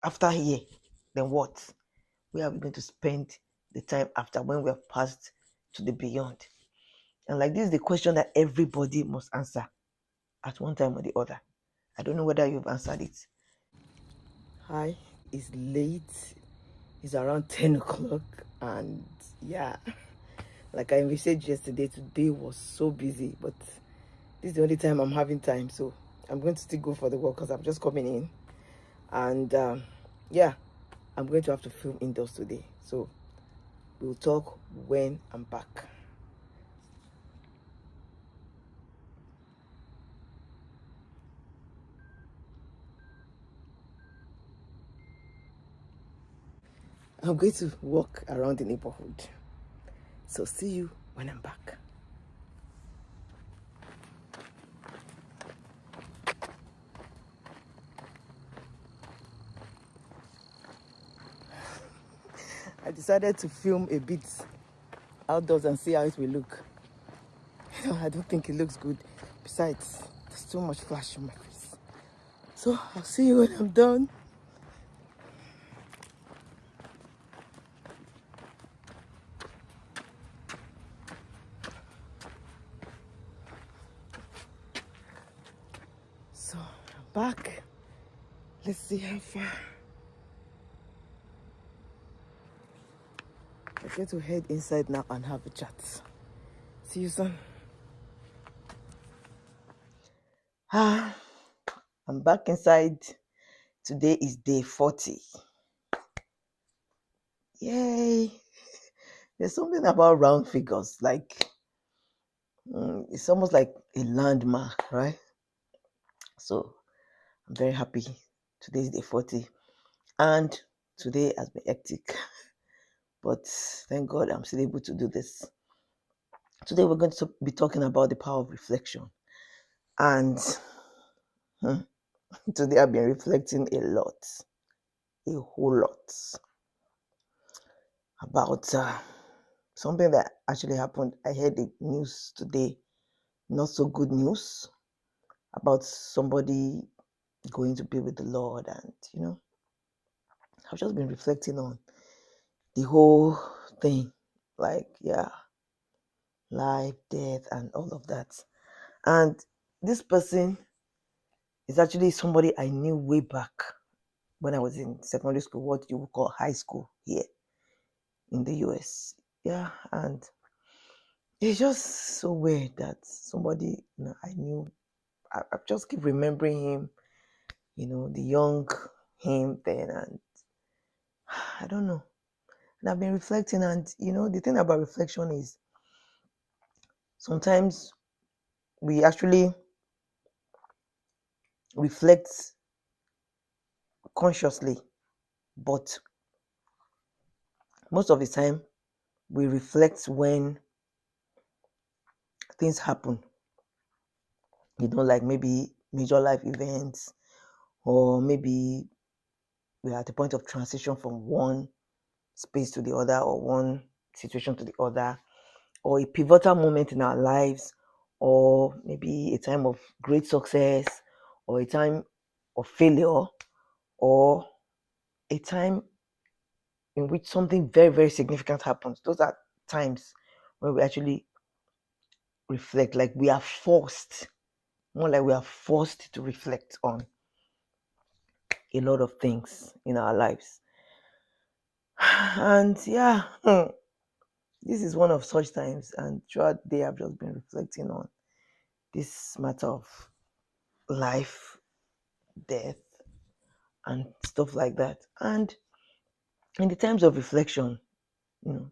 after here, then what? Where are we going to spend the time after when we have passed to the beyond? And like this is the question that everybody must answer at one time or the other. I don't know whether you've answered it. Hi, it's late. It's around 10 o'clock. And yeah, like I messaged yesterday, today was so busy. But this is the only time I'm having time. So I'm going to still go for the walk because I'm just coming in. And yeah, I'm going to have to film indoors today. So we'll talk when I'm back. I'm going to walk around the neighborhood. So see you when I'm back. I decided to film a bit outdoors and see how it will look. I don't think it looks good. Besides, there's too much flash on my face. So I'll see you when I'm done. So I'm back. Let's see how far. I'm going to head inside now and have a chat. See you soon. I'm back inside. Today is day 40. Yay! There's something about round figures, like it's almost like a landmark, right? So I'm very happy. Today is day 40, and today has been hectic, but thank God I'm still able to do this. Today we're going to be talking about the power of reflection, and today I've been reflecting a whole lot about something that actually happened. I heard the news today, not so good news, about somebody going to be with the Lord. And I've just been reflecting on the whole thing, like, yeah, life, death, and all of that. And this person is actually somebody I knew way back when I was in secondary school, what you would call high school here in the US. Yeah, and it's just so weird that somebody I knew, I just keep remembering him, the young him then, and I don't know. And I've been reflecting, and the thing about reflection is sometimes we actually reflect consciously, but most of the time we reflect when things happen, like maybe major life events, or maybe we're at a point of transition from one space to the other, or one situation to the other, or a pivotal moment in our lives, or maybe a time of great success, or a time of failure, or a time in which something very, very significant happens. Those are times when we actually reflect, like we are forced, more like we are forced to reflect on a lot of things in our lives. And yeah, this is one of such times. And throughout the day, I've just been reflecting on this matter of life, death, and stuff like that. And in the times of reflection, you know,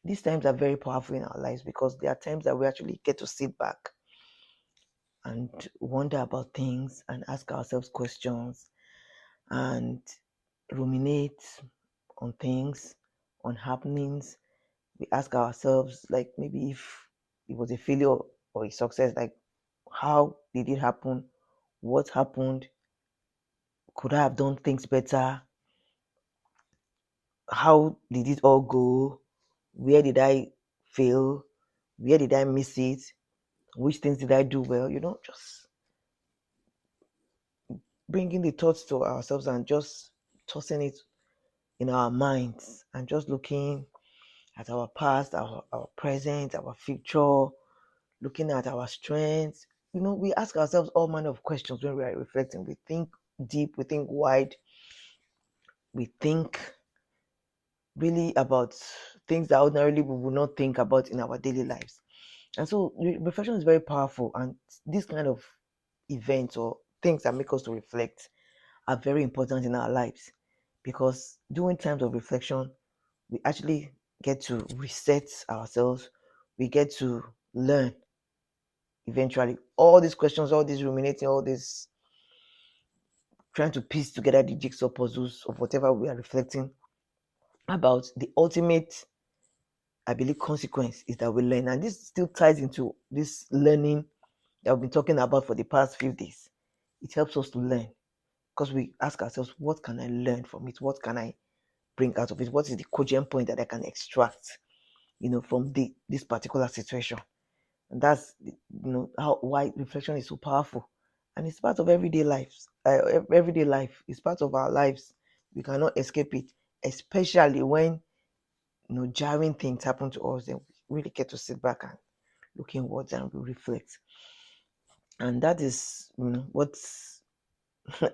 these times are very powerful in our lives because there are times that we actually get to sit back and wonder about things and ask ourselves questions and ruminate on things, on happenings. We ask ourselves, like, maybe if it was a failure or a success, like, how did it happen? What happened? Could I have done things better? How did it all go? Where did I fail? Where did I miss it? Which things did I do well? Just bringing the thoughts to ourselves and just tossing it in our minds and just looking at our past, our present, our future, looking at our strengths. We ask ourselves all manner of questions when we are reflecting. We think deep, we think wide, we think really about things that ordinarily we would not think about in our daily lives. And so reflection is very powerful, and these kind of events or things that make us to reflect are very important in our lives, because during times of reflection, we actually get to reset ourselves. We get to learn eventually. All these questions, all this ruminating, all this trying to piece together the jigsaw puzzles of whatever we are reflecting about, the ultimate, I believe, consequence is that we learn. And this still ties into this learning that we've been talking about for the past few days. It helps us to learn because we ask ourselves, what can I learn from it? What can I bring out of it? What is the cogent point that I can extract, from this particular situation? And that's how why reflection is so powerful, and it's part of everyday life. Everyday life is part of our lives. We cannot escape it, especially when jarring things happen to us. Then we really get to sit back and look inwards and we reflect, and that is what's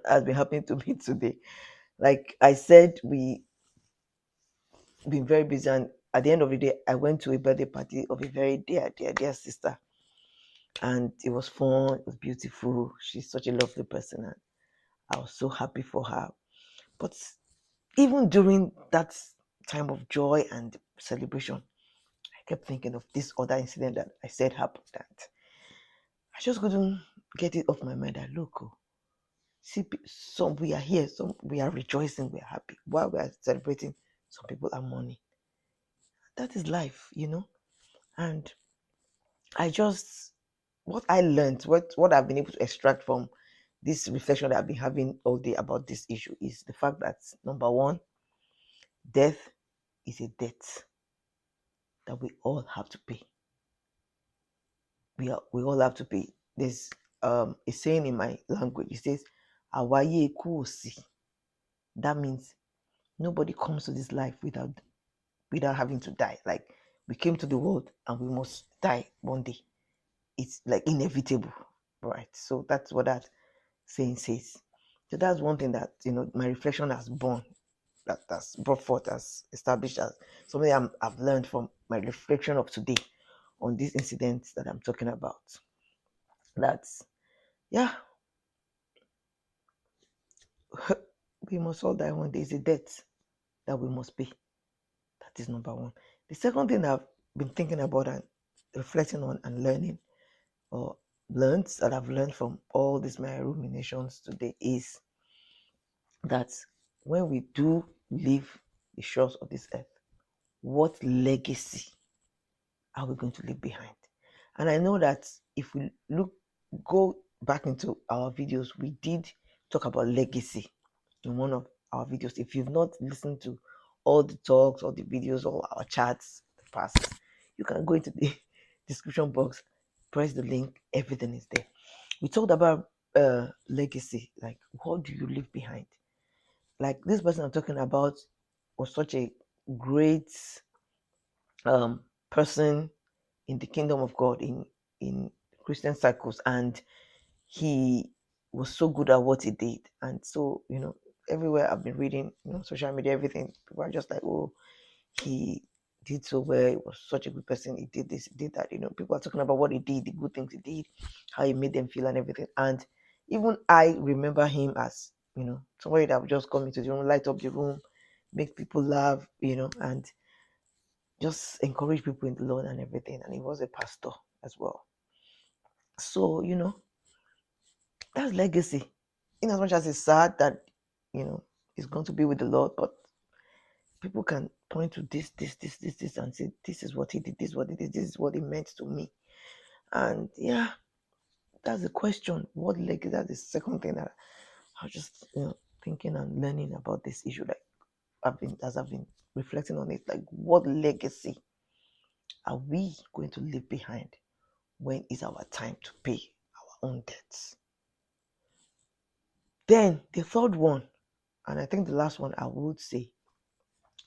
has been happening to me today. Like I said, we been very busy, and at the end of the day, I went to a birthday party of a very dear sister, and it was fun. It was beautiful. She's such a lovely person, and I was so happy for her. But even during that time of joy and celebration, I kept thinking of this other incident that I said happened, that I just couldn't get it off my mind. That look, see, some we are here, some we are rejoicing, we are happy. While we are celebrating, some people are mourning. That is life. And I just what I learned, what I've been able to extract from this reflection that I've been having all day about this issue is the fact that, number one, death is a debt that we all have to pay. We all have to pay. There's a saying in my language. It says, "Awaye kuosi." That means nobody comes to this life without having to die. Like, we came to the world and we must die one day. It's like inevitable, right? So that's what that saying says. So that's one thing that my reflection has born, that's brought forth, as established as something I've learned from my reflection of today on these incidents that I'm talking about. That's yeah, we must all die one day. It's a debt that we must pay. That is number one. The second thing I've been thinking about and reflecting on and learning, or learned that I've learned from all these my ruminations today, is that when we do leave the shores of this earth, what legacy are we going to leave behind? And I know that if we go back into our videos, we did talk about legacy in one of our videos. If you've not listened to all the talks or the videos or our chats past, you can go into the description box, press the link, everything is there. We talked about legacy, like what do you leave behind? Like this person I'm talking about was such a great person in the kingdom of God, in Christian circles, and he was so good at what he did. And so everywhere I've been reading, social media, everything, people are just like, oh, he did so well, he was such a good person, he did this, he did that. People are talking about what he did, the good things he did, how he made them feel and everything. And even I remember him as somebody that would just come into the room, light up the room, make people laugh, and just encourage people in the Lord and everything. And he was a pastor as well. So, that's legacy. In as much as it's sad that, he's going to be with the Lord, but people can point to this, and say, this is what he did, this is what he did, this is what it meant to me. And yeah, that's the question. What legacy? That's the second thing that I was just, thinking and learning about this issue. Like, I've been reflecting on it, like, what legacy are we going to leave behind? When is our time to pay our own debts? Then the third one And I think the last one I would say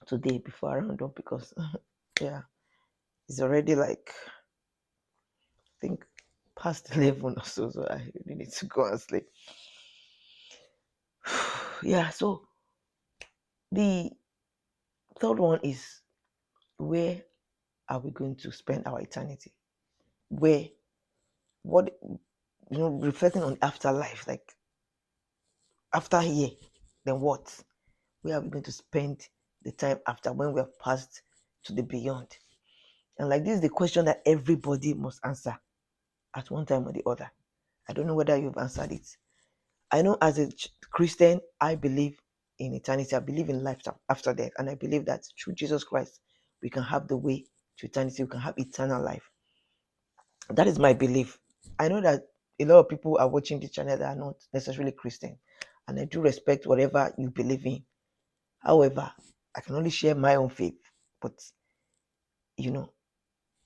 today before I round up, because yeah, it's already like, I think, past 11 or so, so I really need to go and sleep. Yeah, so the third one is, where are we going to spend our eternity? Where, what, reflecting on afterlife, like after here, then what? Where are we going to spend the time after, when we have passed to the beyond? And like, this is the question that everybody must answer at one time or the other. I don't know whether you've answered it. I know as a Christian, I believe in eternity. I believe in life after death. And I believe that through Jesus Christ, we can have the way to eternity. We can have eternal life. That is my belief. I know that a lot of people are watching this channel that are not necessarily Christian. And I do respect whatever you believe in. However, I can only share my own faith. But,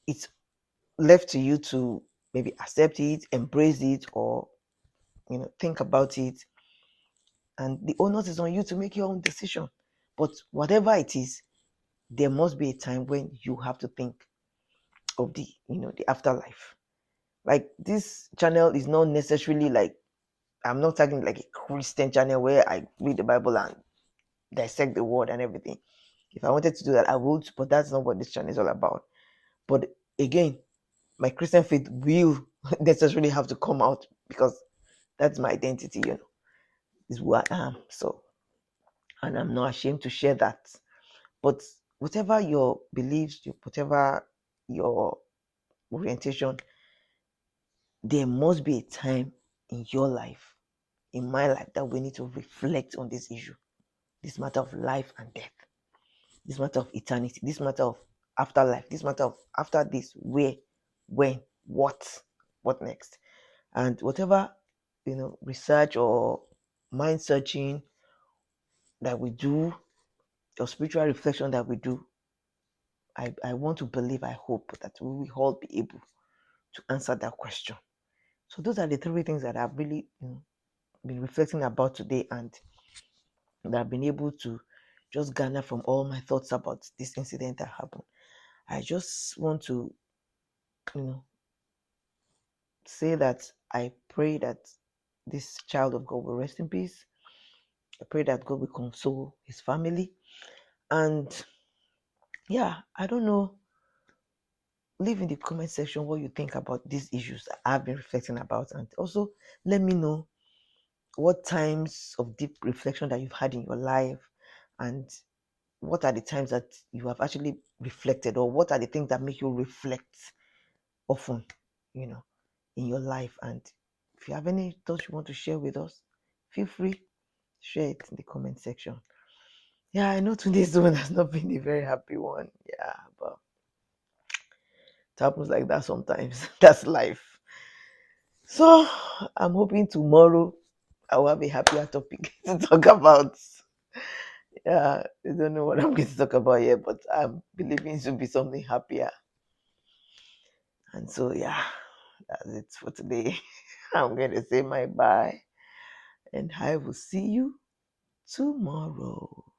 it's left to you to maybe accept it, embrace it, or, think about it. And the onus is on you to make your own decision. But whatever it is, there must be a time when you have to think of the afterlife. Like, this channel is not necessarily like, I'm not talking like a Christian channel where I read the Bible and dissect the word and everything. If I wanted to do that, I would, but that's not what this channel is all about. But again, my Christian faith will necessarily have to come out, because that's my identity, is who I am. So, and I'm not ashamed to share that. But whatever your beliefs, whatever your orientation, there must be a time in your life, in my life, that we need to reflect on this issue, this matter of life and death, this matter of eternity, this matter of afterlife, this matter of after this, where, when, what next. And whatever, research or mind searching that we do, or spiritual reflection that we do, I want to believe, I hope that we will all be able to answer that question. So those are the three things that I've really, been reflecting about today, and that I've been able to just garner from all my thoughts about this incident that happened. I just want to, you know, say that I pray that this child of God will rest in peace. I pray that God will console his family. And yeah, I don't know. Leave in the comment section what you think about these issues that I've been reflecting about. And also let me know what times of deep reflection that you've had in your life, and what are the times that you have actually reflected, or what are the things that make you reflect often, you know, in your life. And if you have any thoughts you want to share with us, feel free, share it in the comment section. Yeah, I know today's one has not been a very happy one. Yeah, but it happens like that sometimes. That's life. So I'm hoping tomorrow I will have a happier topic to talk about. Yeah, I don't know what I'm going to talk about here, but I'm believing it to be something happier. And so, yeah, that's it for today. I'm going to say my bye, and I will see you tomorrow.